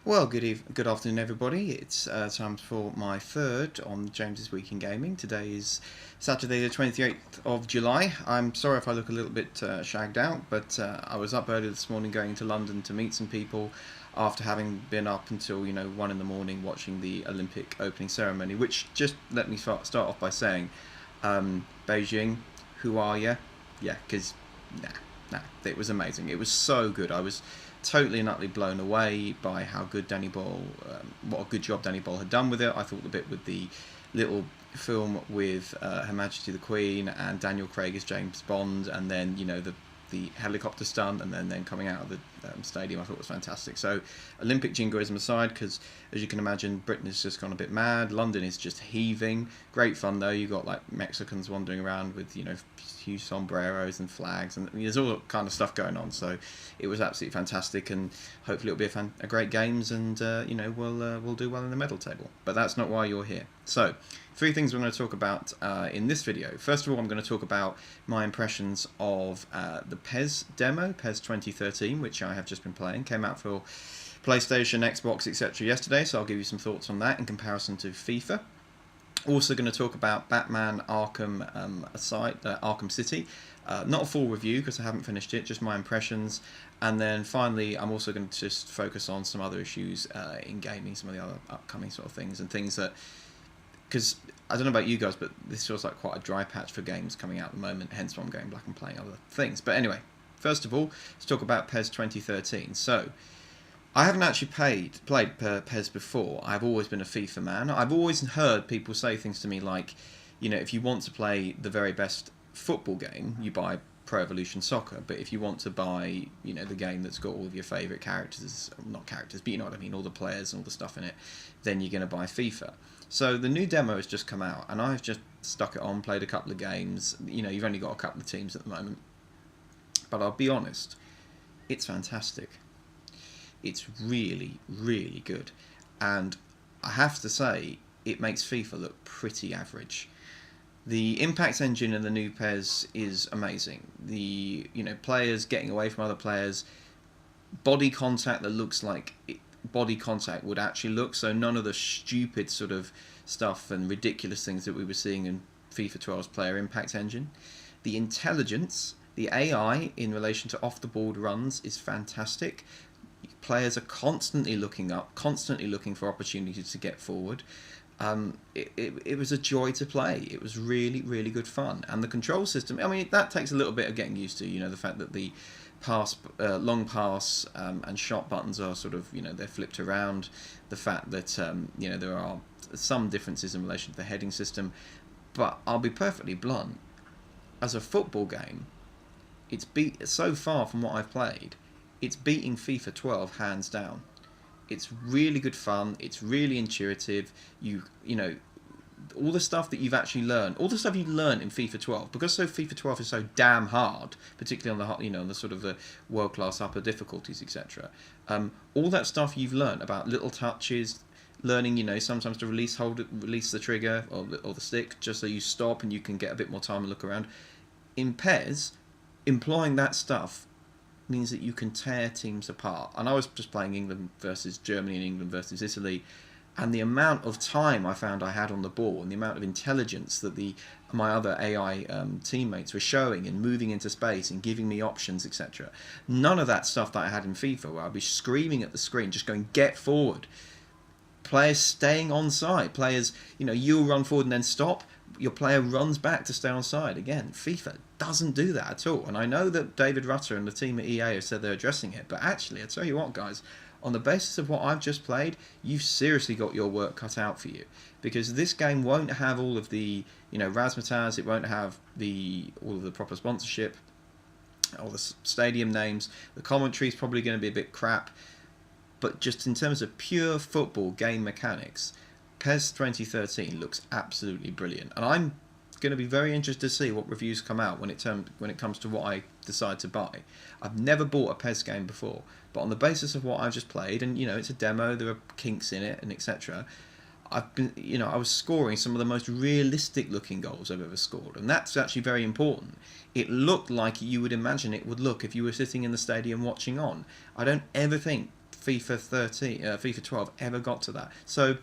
Well, good afternoon, everybody. It's time for my third on James's Week in Gaming. Today is Saturday, the 28th of July. I'm sorry if I look a little bit shagged out, but I was up early this morning going to London to meet some people after having been up until 1 in the morning watching the Olympic opening ceremony. Which, just let me start off by saying, Beijing, who are you? Yeah, because it was amazing. It was so good. I was totally and utterly blown away by how good Danny Boyle, what a good job Danny Boyle had done with it. I thought the bit with the little film with Her Majesty the Queen and Daniel Craig as James Bond, and then the helicopter stunt, and then coming out of the stadium, I thought was fantastic. So, Olympic jingoism aside, because as you can imagine, Britain has just gone a bit mad. London is just heaving. Great fun though. You got like Mexicans wandering around with huge sombreros and flags, and there's all kind of stuff going on. So, it was absolutely fantastic, and hopefully it'll be a great games, and we'll do well in the medal table. But that's not why you're here. So, three things we're going to talk about in this video. First of all, I'm going to talk about my impressions of the PES demo, PES 2013, which I have just been playing. Came out for PlayStation, Xbox, etc. yesterday, so I'll give you some thoughts on that in comparison to FIFA. Also going to talk about Batman Arkham City. Not a full review because I haven't finished it, just my impressions. And then finally, I'm also going to just focus on some other issues in gaming, some of the other upcoming sort of things, and things that... Because I don't know about you guys, but this feels like quite a dry patch for games coming out at the moment, hence why I'm going back and playing other things. But anyway, first of all, let's talk about PES 2013. So, I haven't actually played PES before. I've always been a FIFA man. I've always heard people say things to me like, if you want to play the very best football game, you buy Pro Evolution Soccer. But if you want to buy, the game that's got all of your favourite characters, not characters, but you know what I mean, all the players and all the stuff in it, then you're going to buy FIFA. So the new demo has just come out, and I've just stuck it on, played a couple of games. You've only got a couple of teams at the moment. But I'll be honest, it's fantastic. It's really, really good. And I have to say, it makes FIFA look pretty average. The impact engine in the new PES is amazing. The players getting away from other players, body contact that looks like body contact would actually look, so none of the stupid sort of stuff and ridiculous things that we were seeing in FIFA 12's player impact engine. The intelligence, the AI in relation to off-the-board runs is fantastic. Players are constantly looking up, constantly looking for opportunities to get forward. It was a joy to play. It was really, really good fun. And the control system, I mean, that takes a little bit of getting used to, the fact that the long pass and shot buttons are sort of, they're flipped around. The fact that, there are some differences in relation to the heading system. But I'll be perfectly blunt. As a football game, it's so far from what I've played, it's beating FIFA 12 hands down. It's really good fun. It's really intuitive. All the stuff that you've actually learned, all the stuff you learned in FIFA 12, because FIFA 12 is so damn hard, particularly on the sort of the world-class upper difficulties, etc. All that stuff you've learned about little touches, learning, sometimes to release the trigger or the stick, just so you stop and you can get a bit more time and look around. In PES, employing that stuff means that you can tear teams apart. And I was just playing England versus Germany and England versus Italy, and the amount of time I found I had on the ball and the amount of intelligence that my other AI teammates were showing and moving into space and giving me options, etc. None of that stuff that I had in FIFA, where I'd be screaming at the screen, just going, get forward. Players staying on side. Players, you'll run forward and then stop. Your player runs back to stay on side. Again, FIFA doesn't do that at all. And I know that David Rutter and the team at EA have said they're addressing it, but actually, I tell you what, guys, on the basis of what I've just played, you've seriously got your work cut out for you. Because this game won't have all of the, razzmatazz, it won't have all of the proper sponsorship, all the stadium names. The commentary's probably going to be a bit crap. But just in terms of pure football game mechanics, PES 2013 looks absolutely brilliant, and I'm going to be very interested to see what reviews come out when it comes to what I decide to buy. I've never bought a PES game before, but on the basis of what I've just played, and it's a demo, there are kinks in it, and etc. I was scoring some of the most realistic looking goals I've ever scored, and that's actually very important. It looked like you would imagine it would look if you were sitting in the stadium watching on. I don't ever think FIFA 13, FIFA 12 ever got to that. So,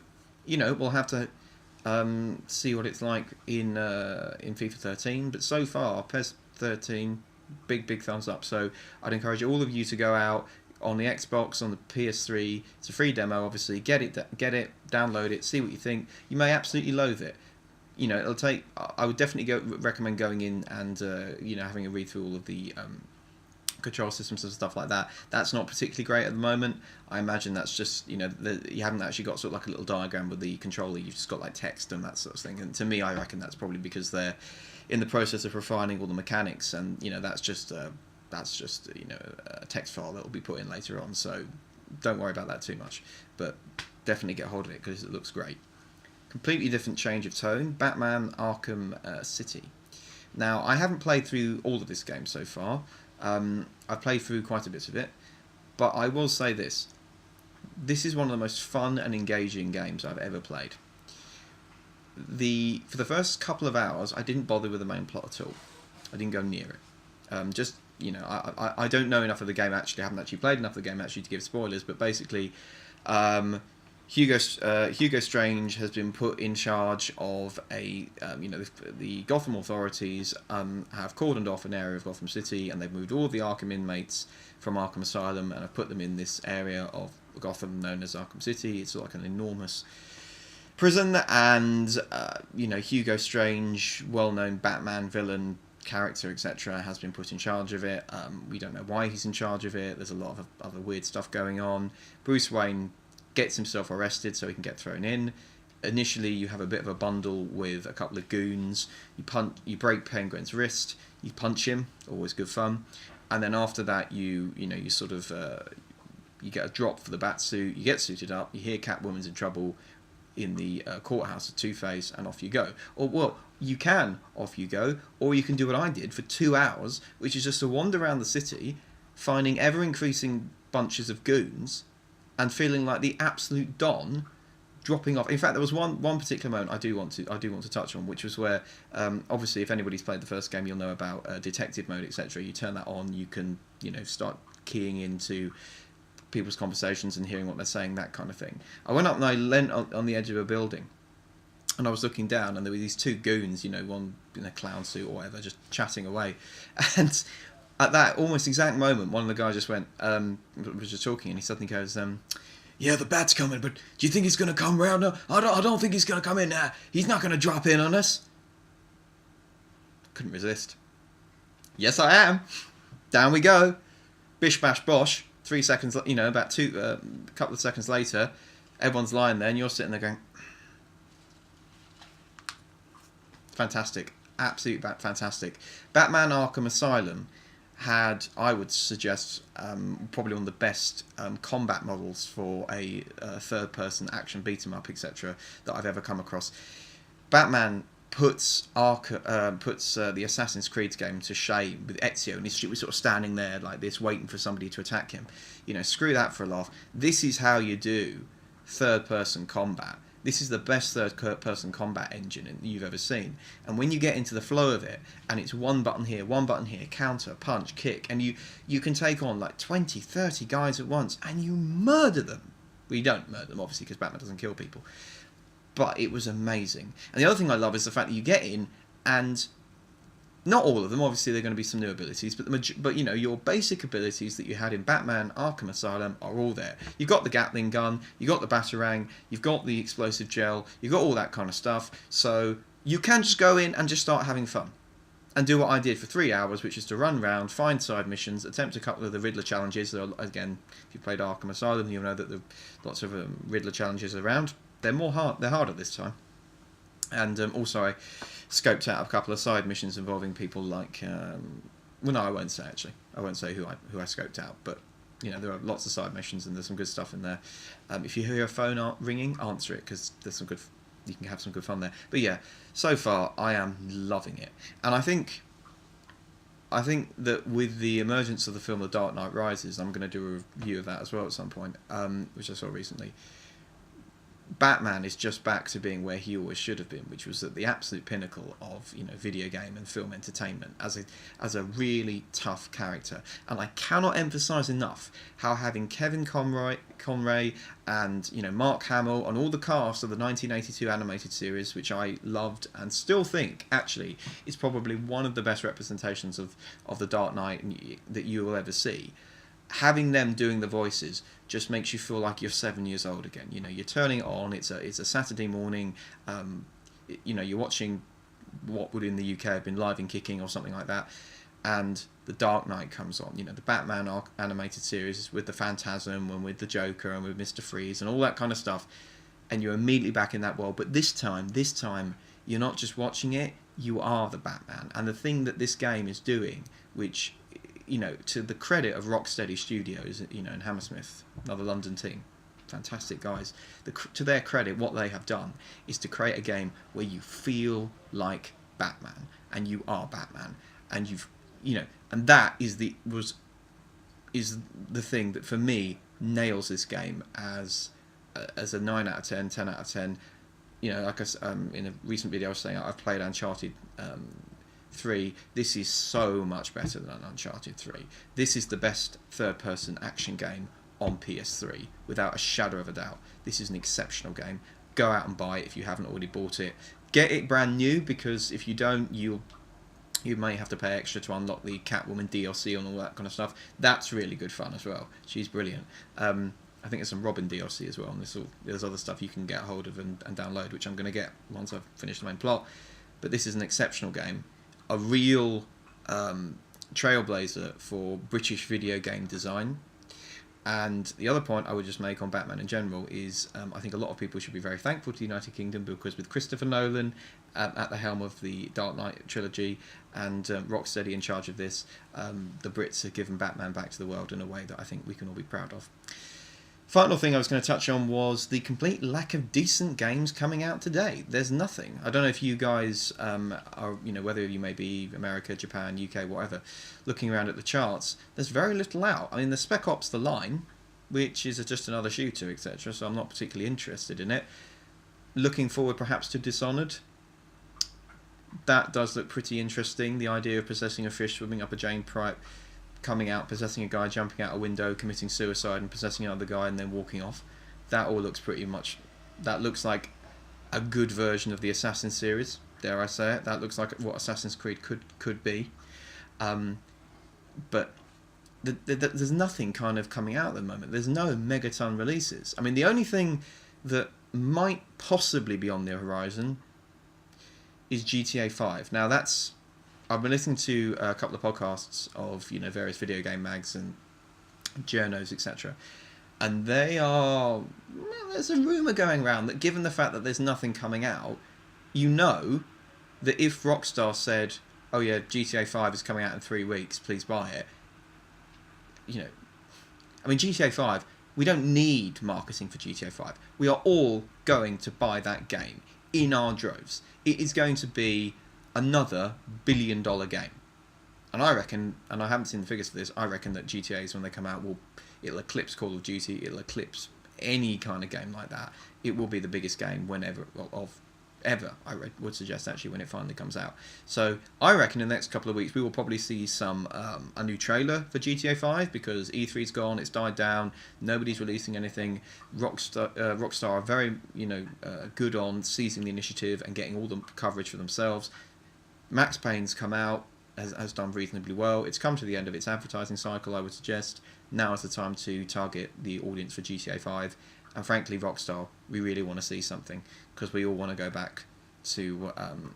we'll have to see what it's like in FIFA 13. But so far, PES 13, big thumbs up. So I'd encourage all of you to go out on the Xbox, on the PS3. It's a free demo, obviously. Get it, download it, see what you think. You may absolutely loathe it. It'll take. I would definitely recommend going in and having a read through all of the control systems and stuff like that. That's not particularly great at the moment. I imagine that's just you haven't actually got sort of like a little diagram with the controller. You've just got like text and that sort of thing. And to me, I reckon that's probably because they're in the process of refining all the mechanics, and that's just a text file that will be put in later on. So don't worry about that too much. But definitely get hold of it because it looks great. Completely different change of tone. Batman Arkham City. Now, I haven't played through all of this game so far. I've played through quite a bit of it, but I will say this. This is one of the most fun and engaging games I've ever played. For the first couple of hours, I didn't bother with the main plot at all. I didn't go near it. I don't know enough of the game actually. I haven't actually played enough of the game actually to give spoilers, but basically, Hugo Strange has been put in charge of the Gotham authorities have cordoned off an area of Gotham City, and they've moved all of the Arkham inmates from Arkham Asylum and have put them in this area of Gotham known as Arkham City. It's like an enormous prison, and Hugo Strange, well-known Batman villain character, etc., has been put in charge of it. We don't know why he's in charge of it. There's a lot of other weird stuff going on. Bruce Wayne gets himself arrested so he can get thrown in. Initially, you have a bit of a bundle with a couple of goons. You break Penguin's wrist. You punch him, always good fun. And then after that, you get a drop for the bat suit. You get suited up. You hear Catwoman's in trouble in the courthouse of Two-Face, and off you go. You can off you go, or you can do what I did for 2 hours, which is just to wander around the city, finding ever-increasing bunches of goons, and feeling like the absolute Don, dropping off. In fact, there was one particular moment I do want to touch on, which was where, obviously, if anybody's played the first game, you'll know about detective mode, etc. You turn that on, you can start keying into people's conversations and hearing what they're saying, that kind of thing. I went up and I leant on the edge of a building, and I was looking down, and there were these two goons, one in a clown suit or whatever, just chatting away, and at that almost exact moment, one of the guys just went, was just talking, and he suddenly goes, yeah, the bat's coming, but do you think he's going to come round? No, I don't think he's going to come in now. He's not going to drop in on us. Couldn't resist. Yes, I am. Down we go. Bish, bash, bosh. 3 seconds, about a couple of seconds later, everyone's lying there, and you're sitting there going, fantastic. Absolutely fantastic. Batman Arkham Asylum had, I would suggest, probably one of the best combat models for a third-person action beat-em-up, etc., that I've ever come across. Batman puts the Assassin's Creed game to shame with Ezio, and he was sort of standing there like this, waiting for somebody to attack him. Screw that for a laugh. This is how you do third-person combat. This is the best third-person combat engine you've ever seen. And when you get into the flow of it, and it's one button here, counter, punch, kick, and you can take on like 20, 30 guys at once, and you murder them. Well, you don't murder them, obviously, because Batman doesn't kill people. But it was amazing. And the other thing I love is the fact that you get in, and not all of them, obviously there are going to be some new abilities, but your basic abilities that you had in Batman Arkham Asylum are all there. You've got the Gatling gun, you've got the Batarang, you've got the explosive gel, you've got all that kind of stuff, so you can just go in and just start having fun. And do what I did for 3 hours, which is to run around, find side missions, attempt a couple of the Riddler challenges. Again, if you played Arkham Asylum, you'll know that there are lots of Riddler challenges around. They're harder this time. And also I scoped out a couple of side missions involving people like I won't say actually. I won't say who I scoped out, but there are lots of side missions and there's some good stuff in there. If you hear a phone ringing, answer it, because there's some good. You can have some good fun there. But yeah, so far I am loving it, and I think that with the emergence of the film The Dark Knight Rises, I'm going to do a review of that as well at some point, which I saw recently. Batman is just back to being where he always should have been, which was at the absolute pinnacle of video game and film entertainment as a really tough character. And I cannot emphasize enough how having Kevin Conroy and Mark Hamill and all the cast of the 1982 animated series, which I loved and still think actually is probably one of the best representations of the Dark Knight that you will ever see. Having them doing the voices just makes you feel like you're 7 years old again. You're turning it on. It's a Saturday morning. You're watching what would in the UK have been Live and Kicking or something like that, and the Dark Knight comes on. The Batman animated series with the Phantasm and with the Joker and with Mr. Freeze and all that kind of stuff, and you're immediately back in that world. But this time, you're not just watching it. You are the Batman, and the thing that this game is doing, which to the credit of Rocksteady Studios, and Hammersmith, another London team, fantastic guys. To their credit, what they have done is to create a game where you feel like Batman, and you are Batman, and and that is the thing that for me nails this game as a 9 out of 10, 10 out of 10. Like in a recent video I was saying I've played Uncharted 3. This is so much better than Uncharted 3. This is the best third-person action game on PS3, without a shadow of a doubt. This is an exceptional game. Go out and buy it if you haven't already bought it. Get it brand new, because if you don't, you may have to pay extra to unlock the Catwoman DLC and all that kind of stuff. That's really good fun as well. She's brilliant. I think there's some Robin DLC as well, and there's other stuff you can get hold of and download, which I'm going to get once I've finished the main plot. But this is an exceptional game. A real trailblazer for British video game design. And the other point I would just make on Batman in general is I think a lot of people should be very thankful to the United Kingdom, because with Christopher Nolan at the helm of the Dark Knight trilogy and Rocksteady in charge of this, the Brits have given Batman back to the world in a way that I think we can all be proud of. Final thing I was going to touch on was the complete lack of decent games coming out today. There's nothing. I don't know if you guys are, whether you may be America, Japan, UK, whatever, looking around at the charts, there's very little out. I mean, the Spec Ops The Line, which is just another shooter, etc., so I'm not particularly interested in it. Looking forward perhaps to Dishonored. That does look pretty interesting. The idea of possessing a fish swimming up a Jane pipe, coming out, possessing a guy, jumping out a window, committing suicide, and possessing another guy, and then walking off. That all looks pretty much... That looks like a good version of the Assassin series, dare I say it. That looks like what Assassin's Creed could be. But there's nothing kind of coming out at the moment. There's no megaton releases. I mean, the only thing that might possibly be on the horizon is GTA 5. Now, I've been listening to a couple of podcasts of various video game mags and journos, etc. And there's a rumour going around that, given the fact that there's nothing coming out, that if Rockstar said, "Oh yeah, GTA 5 is coming out in 3 weeks, please buy it," I mean, GTA 5, we don't need marketing for GTA 5. We are all going to buy that game in our droves. It is going to be another billion-dollar game, and I reckon, and I haven't seen the figures for this, I reckon that GTAs, when they come out, it'll eclipse Call of Duty, it'll eclipse any kind of game like that. It will be the biggest game ever, I would suggest, actually, when it finally comes out. So I reckon in the next couple of weeks we will probably see a new trailer for GTA 5, because E3's gone, it's died down, nobody's releasing anything. Rockstar are very good on seizing the initiative and getting all the coverage for themselves. Max Payne's come out, has done reasonably well. It's come to the end of its advertising cycle, I would suggest. Now is the time to target the audience for GTA 5. And frankly, Rockstar, we really want to see something, because we all want to go back to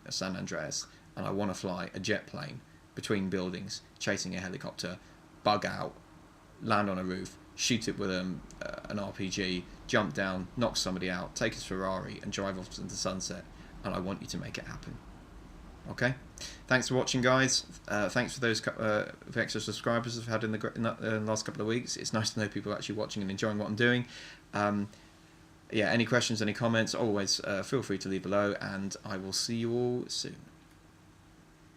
San Andreas, and I want to fly a jet plane between buildings, chasing a helicopter, bug out, land on a roof, shoot it with an RPG, jump down, knock somebody out, take his Ferrari, and drive off into the sunset. And I want you to make it happen. Okay, thanks for watching, guys. Thanks for those extra subscribers I've had in the last couple of weeks. It's nice to know people are actually watching and enjoying what I'm doing. Yeah, any questions, any comments, always feel free to leave below, and I will see you all soon.